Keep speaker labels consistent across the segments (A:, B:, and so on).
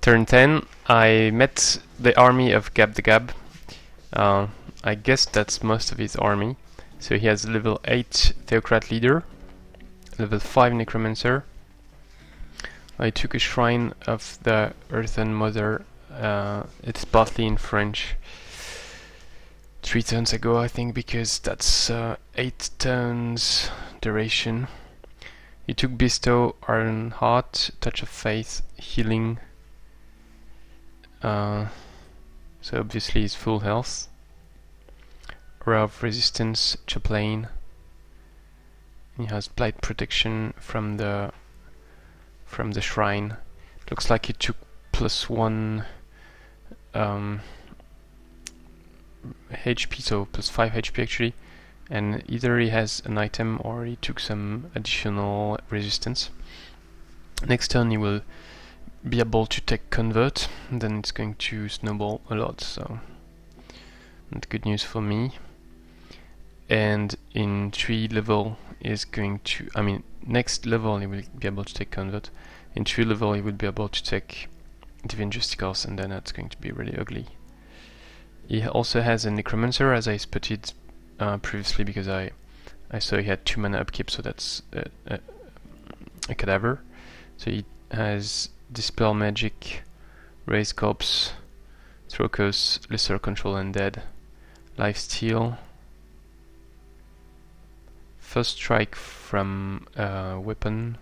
A: Turn 10, I met the army of Gab. I guess that's most of his army. So he has level 8 Theocrat Leader, level 5 Necromancer. I took a shrine of the Earthen Mother, it's partly in French. 3 turns ago, I think, because that's 8 turns duration. He took Bestow, Iron Heart, Touch of Faith, Healing. So obviously he's full health. Aura of Resistance, Chaplain. He has Blight Protection from the shrine. Looks like he took +1 HP, so +5 HP actually. And either he has an item or he took some additional resistance. Next turn he will be able to take Convert, and then it's going to snowball a lot, so that's good news for me. And in 3 level is going to, next level he will be able to take Convert. In 3 level he will be able to take Divine Justicles, and then that's going to be really ugly. He also has a Necromancer, as I spotted previously, because I saw he had 2 mana upkeep, so that's a Cadaver. So he has Dispel Magic, Raise Corpse, Throkos, Lesser Control Undead, Lifesteal, First Strike from weapon,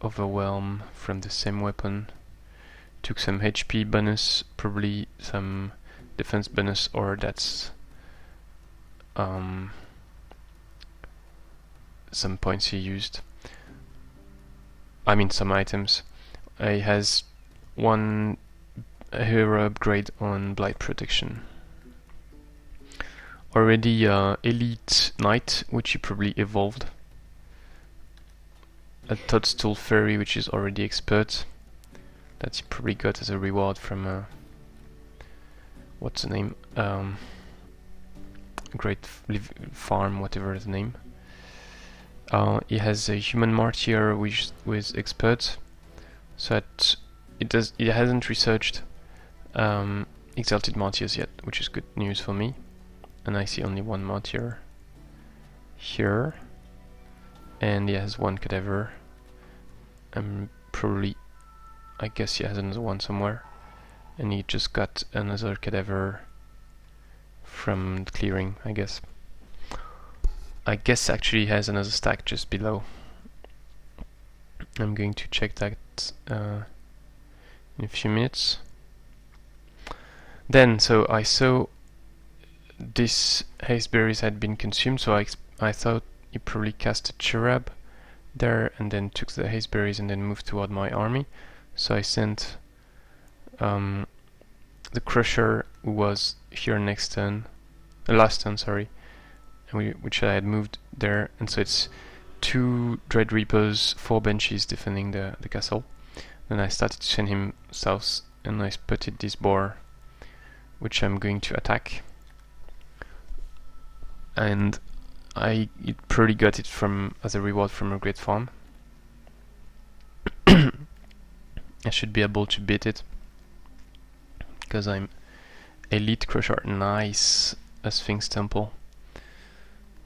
A: Overwhelm from the same weapon, took some HP bonus, probably some defense bonus, or that's some points he used. Some items. He has 1 hero upgrade on Blight Protection. Already Elite Knight, which he probably evolved. A Toadstool Fairy, which is already Expert. That he probably got as a reward from what's the name? Great Farm, whatever the name. He has a Human Martyr with Expert, so that it hasn't researched Exalted Martyrs yet, which is good news for me. And I see only 1 Martyr here, and he has 1 Cadaver. I guess he has another one somewhere, and he just got another Cadaver from clearing, I guess. I guess actually he has another stack just below. I'm going to check that in a few minutes. Then, so I saw this Haste Berries had been consumed, so I thought he probably cast a Cherub there and then took the Haste Berries and then moved toward my army. So I sent the Crusher, who was here next turn, last turn, sorry, which I had moved there, and so it's 2 Dread Reapers, 4 Banshees defending the castle. Then I started to send him south, and I spotted this Boar, which I'm going to attack. And I probably got it as a reward from a Great Farm. I should be able to beat it, because I'm Elite Crusher. Nice, a Sphinx Temple.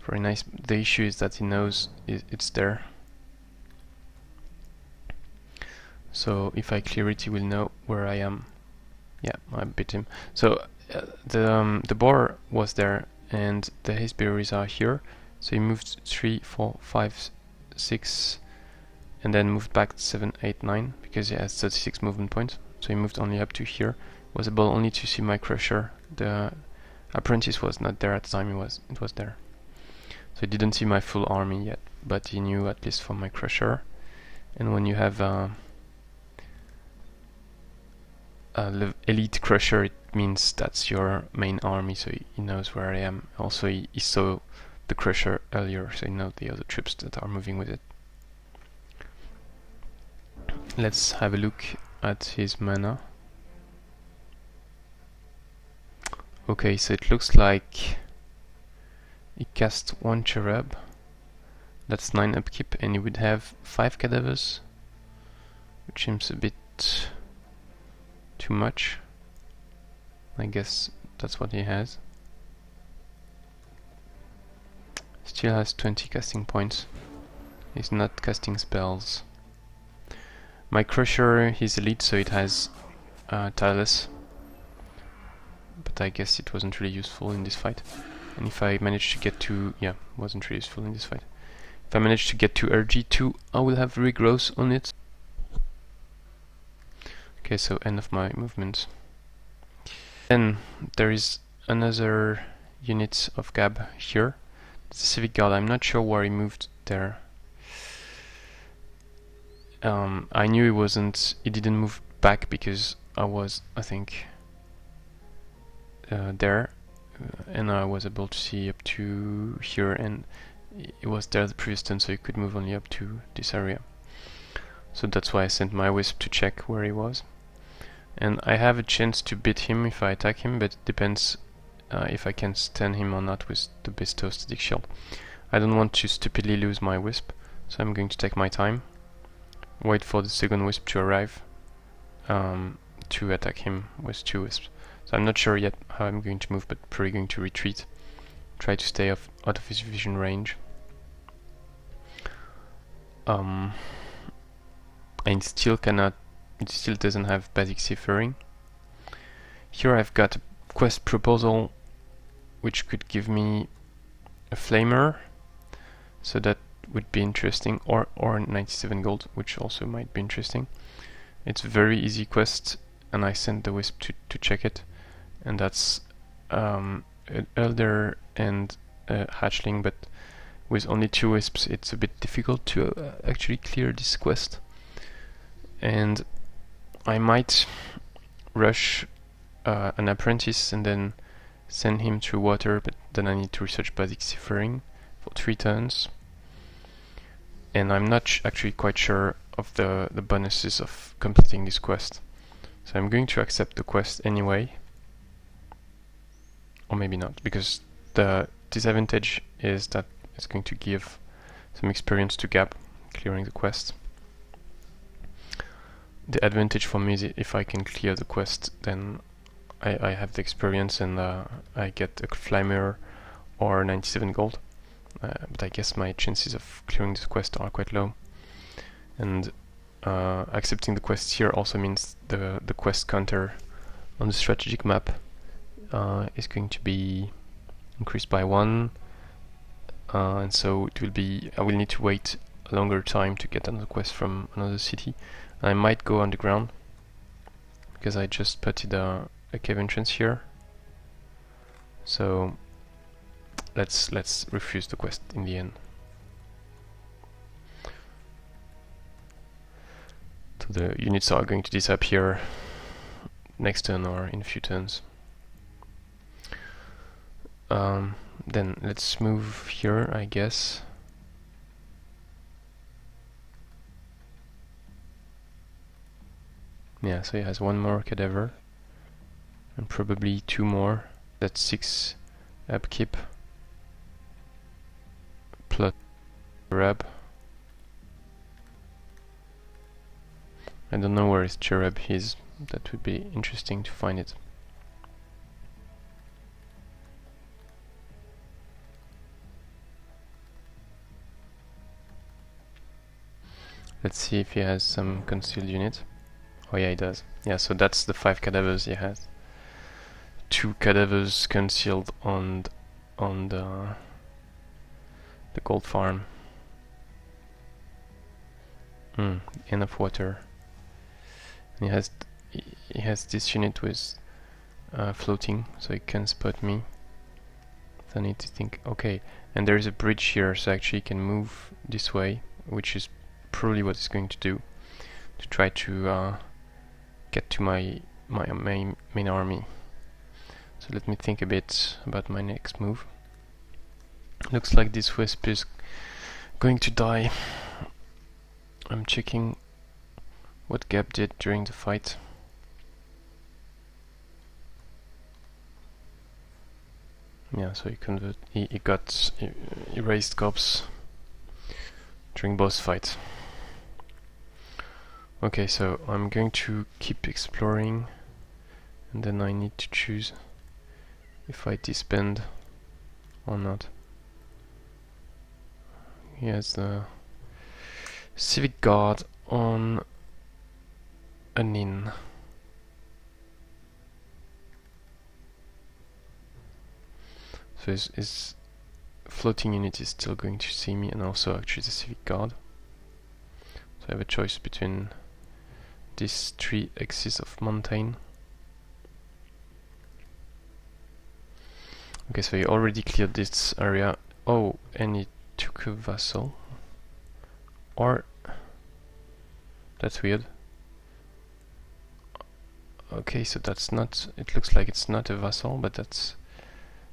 A: Very nice. The issue is that he knows it's there. So if I clear it, he will know where I am. Yeah, I beat him. So the Boar was there, and the Haste Berries are here. So he moved 3, 4, 5, 6, and then moved back 7, 8, 9, because he has 36 movement points. So he moved only up to here. Was able only to see my Crusher. The Apprentice was not there at the time. It was there. So he didn't see my full army yet, but he knew at least for my Crusher. And when you have Elite Crusher, it means that's your main army, so he knows where I am. Also, he saw the Crusher earlier, so he knows the other troops that are moving with it. Let's have a look at his mana. Okay, so it looks like he cast 1 Cherub. That's 9 upkeep, and he would have 5 Cadavers. which seems a bit too much. I guess that's what he has. Still has 20 casting points. He's not casting spells. My Crusher is elite, so it has Tireless. But I guess it wasn't really useful in this fight. And if I manage to get to... yeah, wasn't really useful in this fight. If I manage to get to RG2, I will have regrowth on it. Okay, so end of my movement. Then there is another unit of Gab here. It's the Civic Guard. I'm not sure where he moved there. I knew he didn't move back because I was, I think, there, and I was able to see up to here, and it was there the previous turn, so he could move only up to this area. So that's why I sent my Wisp to check where he was. And I have a chance to beat him if I attack him, but it depends if I can stun him or not with the Bestow Static Shield. I don't want to stupidly lose my Wisp, so I'm going to take my time, wait for the second Wisp to arrive, to attack him with 2 Wisps. So I'm not sure yet how I'm going to move, but probably going to retreat, try to stay out of his vision range. And it still doesn't have basic Seafaring. Here I've got a quest proposal which could give me a Flamer, so that would be interesting, or 97 gold, which also might be interesting. It's a very easy quest, and I sent the Wisp to check it, and that's an Elder and a Hatchling, but with only 2 Wisps it's a bit difficult to actually clear this quest. And I might rush an Apprentice and then send him through water, but then I need to research basic Seafaring for 3 turns. And I'm not actually quite sure of the bonuses of completing this quest. So I'm going to accept the quest anyway. Or maybe not, because the disadvantage is that it's going to give some experience to Gab clearing the quest. The advantage for me is if I can clear the quest, then I have the experience and I get a Flamer or 97 gold. But I guess my chances of clearing this quest are quite low. And accepting the quest here also means the quest counter on the strategic map is going to be increased by 1, and so it will be, I will need to wait a longer time to get another quest from another city. I might go underground because I just spotted a cave entrance here. So let's refuse the quest in the end. So the units are going to disappear next turn or in a few turns. Then let's move here, I guess. Yeah, so he has 1 more Cadaver and probably 2 more. That's 6 upkeep plus Cherub. I don't know where his Cherub is. That would be interesting to find it. Let's see if he has some concealed unit. Oh yeah, he does. Yeah, so that's the 5 Cadavers he has. 2 Cadavers concealed on the gold farm. Enough water. And he has this unit with floating, so he can spot me. So I need to think. Okay, and there is a bridge here, so actually he can move this way, which is probably what he's going to do to try to get to my main army. So let me think a bit about my next move. Looks like this Wisp is going to die. I'm checking what Gab did during the fight. Yeah, so he got erased corpse during boss fight. Okay, so I'm going to keep exploring, and then I need to choose if I disband or not. He has the Civic Guard on an inn. So his floating unit is still going to see me, and also actually the Civic Guard. So I have a choice between these 3 axes of mountain. Okay, so he already cleared this area. Oh, and he took a vassal. Or... that's weird. Okay, so that's not... it looks like it's not a vassal, but that's...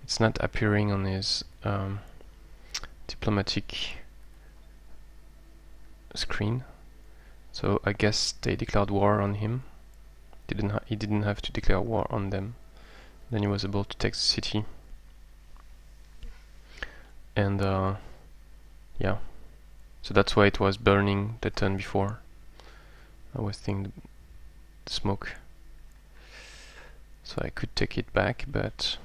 A: it's not appearing on his diplomatic screen. So I guess they declared war on him. He didn't have to declare war on them. Then he was able to take the city. And yeah, so that's why it was burning the turn before. I was thinking the smoke. So I could take it back, but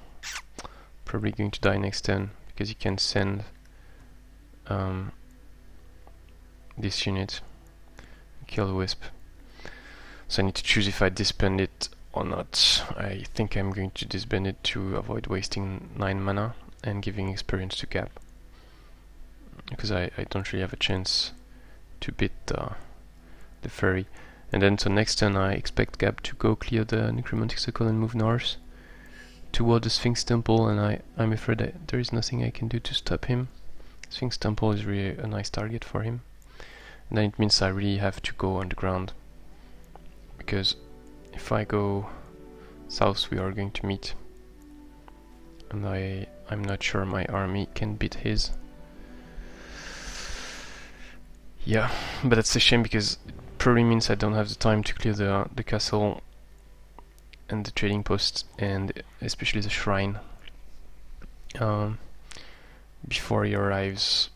A: probably going to die next turn because he can send this unit, kill the Wisp. So I need to choose if I disband it or not. I think I'm going to disband it to avoid wasting 9 mana and giving experience to Gab, because I don't really have a chance to beat the Fairy. And then so next turn I expect Gab to go clear the Necromantic Circle and move north toward the Sphinx Temple, and I'm afraid that there is nothing I can do to stop him. Sphinx Temple is really a nice target for him. And then it means I really have to go underground, because if I go south we are going to meet, and I'm not sure my army can beat his. Yeah, but that's a shame because it probably means I don't have the time to clear the castle and the trading post, and especially the shrine, before he arrives.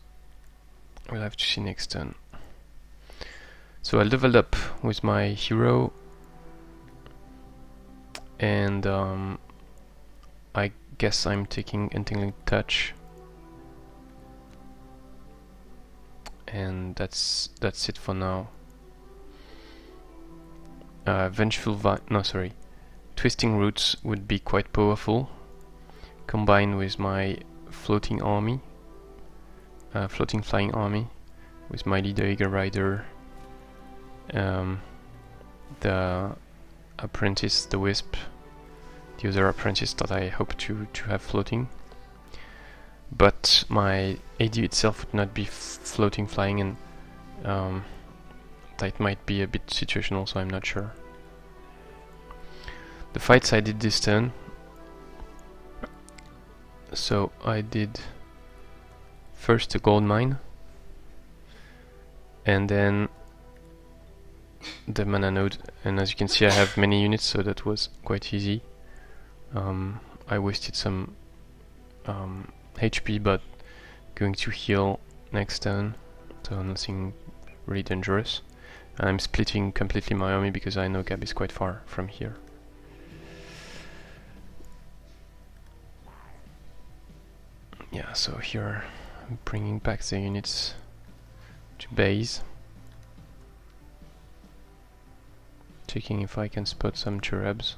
A: We'll have to see next turn. So I leveled up with my hero, and I guess I'm taking Entangling Touch, and that's it for now. Twisting Roots would be quite powerful, combined with my floating army, floating flying army, with my leader Eagle Rider, the apprentice, the Wisp, the other apprentice that I hope to have floating. But my AD itself would not be floating flying, and that might be a bit situational, so I'm not sure. The fights I did this turn, so I did first a gold mine, and then the mana node, and as you can see I have many units, so that was quite easy. I wasted some HP, but going to heal next turn, so nothing really dangerous. And I'm splitting completely my army because I know Gab is quite far from here. Yeah, so here I'm bringing back the units to base, checking if I can spot some cherubs.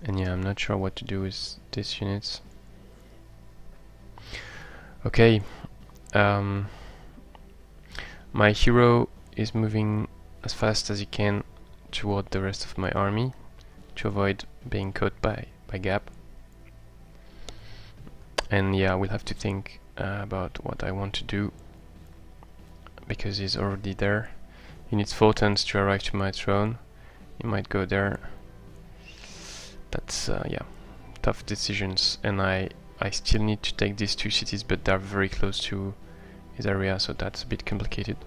A: And yeah, I'm not sure what to do with these units. Okay, my hero is moving as fast as he can toward the rest of my army to avoid being caught by Gab. And yeah, we'll have to think about what I want to do, because he's already there. He needs 4 turns to arrive to my throne. He might go there. That's yeah, tough decisions, and I still need to take these 2 cities, but they're very close to his area, so that's a bit complicated.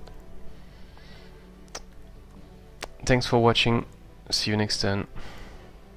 A: Thanks for watching, see you next time.